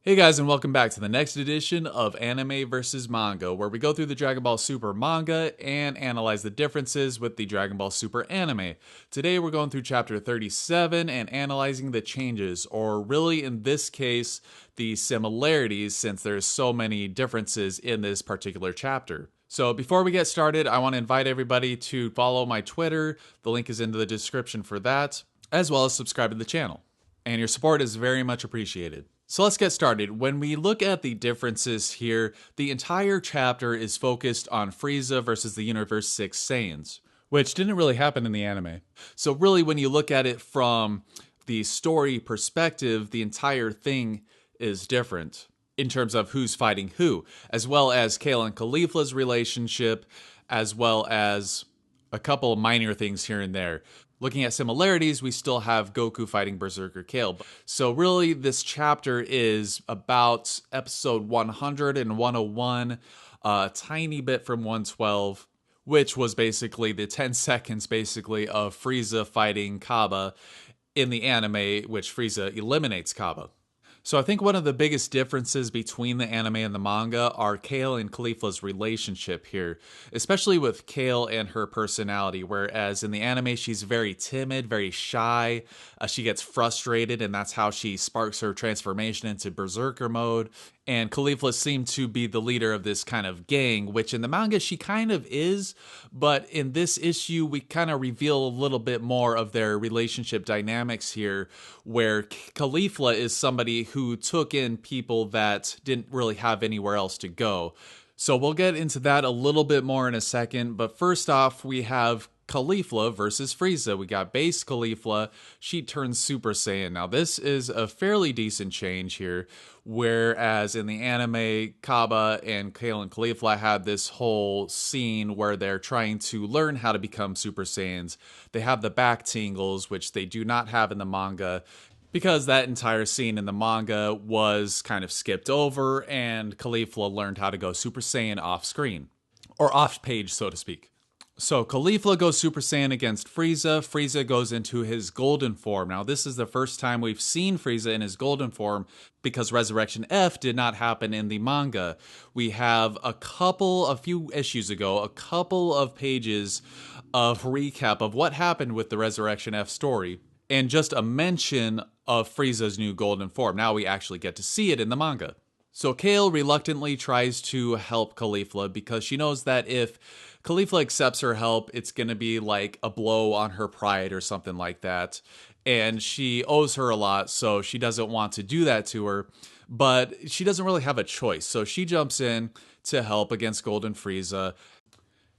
Hey guys, and welcome back to the next edition of Anime vs. Manga, where we go through the Dragon Ball Super manga and analyze the differences with the Dragon Ball Super anime. Today we're going through chapter 37 and analyzing the changes, or really in this case, the similarities, since there's so many differences in this particular chapter. So before we get started, I want to invite everybody to follow my Twitter. The link is in the description for that, as well as subscribe to the channel. And your support is very much appreciated. So let's get started. When we look at the differences here, the entire chapter is focused on Frieza versus the Universe 6 Saiyans, which didn't really happen in the anime. So really, when you look at it from the story perspective, the entire thing is different in terms of who's fighting who, as well as Kale and Caulifla's relationship, as well as a couple minor things here and there. Looking at similarities, we still have Goku fighting Berserker Kale. So really, this chapter is about episode 100 and 101, a tiny bit from 112, which was basically the 10 seconds, basically, of Frieza fighting Kaba in the anime, which Frieza eliminates Kaba. So I think one of the biggest differences between the anime and the manga are Kale and Caulifla's relationship here, especially with Kale and her personality, whereas in the anime she's very timid, very shy, she gets frustrated, and that's how she sparks her transformation into Berserker mode. And Caulifla seemed to be the leader of this kind of gang, which in the manga she kind of is, but in this issue we kind of reveal a little bit more of their relationship dynamics here, where Caulifla is somebody who took in people that didn't really have anywhere else to go. So we'll get into that a little bit more in a second, but first off we have Caulifla versus Frieza. We got base Caulifla, she turns Super Saiyan. Now this is a fairly decent change here, whereas in the anime, Kaba and Kale and Caulifla had this whole scene where they're trying to learn how to become Super Saiyans. They have the back tingles, which they do not have in the manga, because that entire scene in the manga was kind of skipped over, and Caulifla learned how to go Super Saiyan off screen, or off page, so to speak. So Caulifla goes Super Saiyan against Frieza. Frieza goes into his golden form. Now this is the first time we've seen Frieza in his golden form because Resurrection F did not happen in the manga. We have a few issues ago, a couple of pages of recap of what happened with the Resurrection F story, and just a mention of Frieza's new golden form. Now we actually get to see it in the manga. So Kale reluctantly tries to help Caulifla because she knows that if Caulifla accepts her help, it's going to be like a blow on her pride or something like that. And she owes her a lot, so she doesn't want to do that to her. But she doesn't really have a choice. So she jumps in to help against Golden Frieza.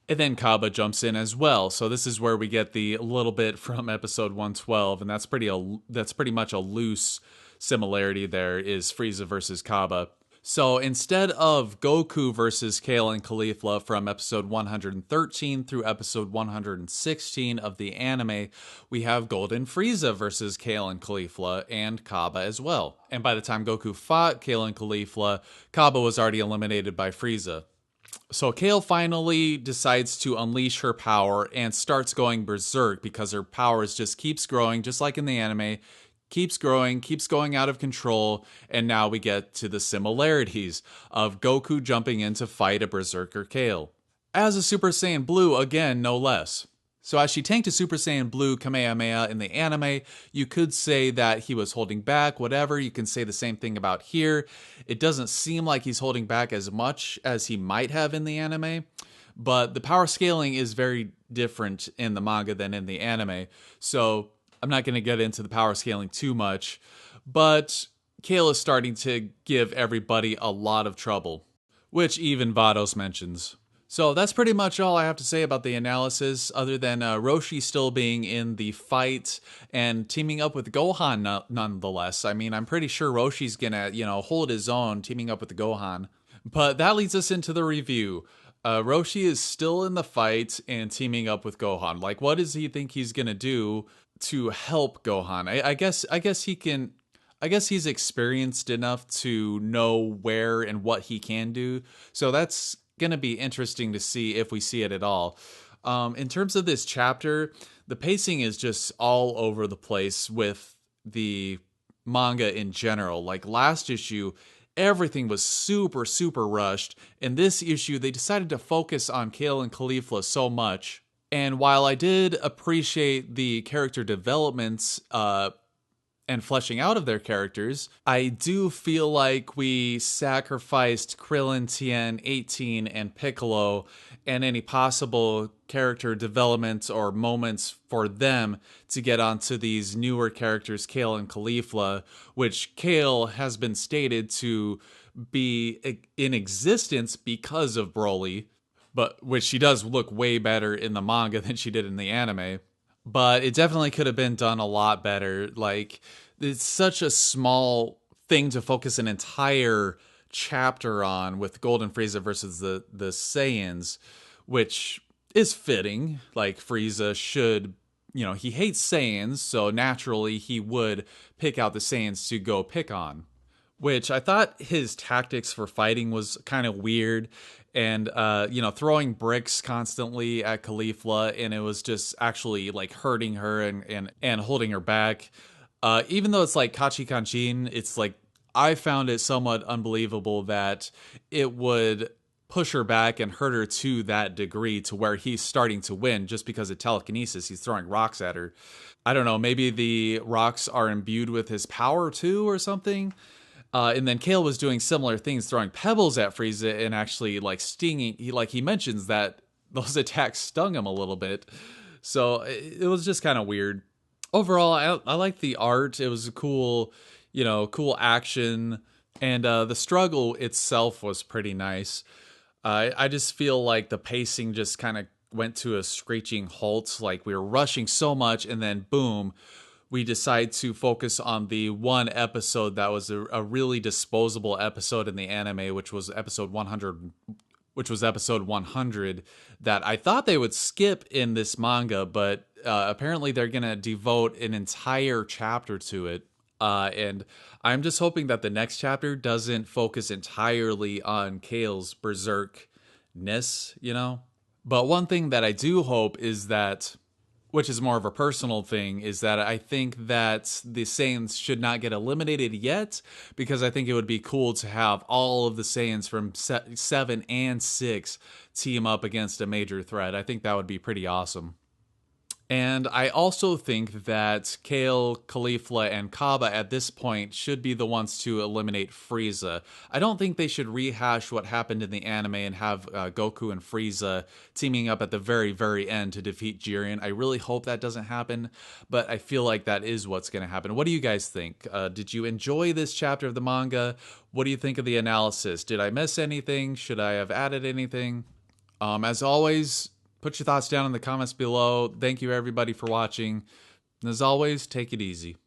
And then Kaba jumps in as well. So this is where we get the little bit from episode 112. And that's pretty much a loose similarity there, is Frieza versus Kaba. So instead of Goku versus Kale and Caulifla from episode 113 through episode 116 of the anime, we have Golden Frieza versus Kale and Caulifla and Kaba as well. And by the time Goku fought Kale and Caulifla, Kaba was already eliminated by Frieza. So Kale finally decides to unleash her power and starts going berserk because her powers just keeps growing, just like in the anime. Keeps going out of control, and now we get to the similarities of Goku jumping in to fight a Berserker Kale. As a Super Saiyan Blue, again, no less. So as she tanked a Super Saiyan Blue Kamehameha in the anime, you could say that he was holding back, whatever. You can say the same thing about here. It doesn't seem like he's holding back as much as he might have in the anime, but the power scaling is very different in the manga than in the anime. So I'm not going to get into the power scaling too much, but Kale is starting to give everybody a lot of trouble, which even Vados mentions. So that's pretty much all I have to say about the analysis, other than Roshi still being in the fight and teaming up with Gohan nonetheless. I mean, I'm pretty sure Roshi's going to, hold his own teaming up with Gohan. But that leads us into the review. Roshi is still in the fight and teaming up with Gohan. Like, what does he think he's going to do to help Gohan? I guess he can. I guess he's experienced enough to know where and what he can do. So that's going to be interesting to see if we see it at all. In terms of this chapter, the pacing is just all over the place with the manga in general. Like last issue, everything was super, super rushed. In this issue, they decided to focus on Kale and Caulifla so much. And while I did appreciate the character developments and fleshing out of their characters, I do feel like we sacrificed Krillin, Tien, 18, and Piccolo and any possible character development or moments for them to get onto these newer characters, Kale and Caulifla, which Kale has been stated to be in existence because of Broly, but which she does look way better in the manga than she did in the anime. But it definitely could have been done a lot better. Like, it's such a small thing to focus an entire chapter on with Golden Frieza versus the Saiyans, which is fitting. Like, Frieza should, he hates Saiyans, so naturally he would pick out the Saiyans to go pick on, which I thought his tactics for fighting was kind of weird. And, throwing bricks constantly at Caulifla, and it was just actually like hurting her and holding her back. Even though it's like Kachi Kanchin, it's like I found it somewhat unbelievable that it would push her back and hurt her to that degree to where he's starting to win just because of telekinesis. He's throwing rocks at her. I don't know, maybe the rocks are imbued with his power too or something. And then Kale was doing similar things, throwing pebbles at Frieza and actually like stinging. He mentions that those attacks stung him a little bit. So it was just kind of weird. Overall, I liked the art. It was a cool, cool action. And the struggle itself was pretty nice. I just feel like the pacing just kind of went to a screeching halt. Like we were rushing so much and then boom, we decide to focus on the one episode that was a really disposable episode in the anime, which was episode 100, that I thought they would skip in this manga, but apparently they're going to devote an entire chapter to it. And I'm just hoping that the next chapter doesn't focus entirely on Kale's berserkness, But one thing that I do hope is that, which is more of a personal thing, is that I think that the Saiyans should not get eliminated yet, because I think it would be cool to have all of the Saiyans from 7 and 6 team up against a major threat. I think that would be pretty awesome. And I also think that Kale, Caulifla, and Kaba at this point should be the ones to eliminate Frieza. I don't think they should rehash what happened in the anime and have Goku and Frieza teaming up at the very, very end to defeat Jiren. I really hope that doesn't happen, but I feel like that is what's going to happen. What do you guys think? Did you enjoy this chapter of the manga? What do you think of the analysis? Did I miss anything? Should I have added anything? As always, put your thoughts down in the comments below. Thank you, everybody, for watching. And as always, take it easy.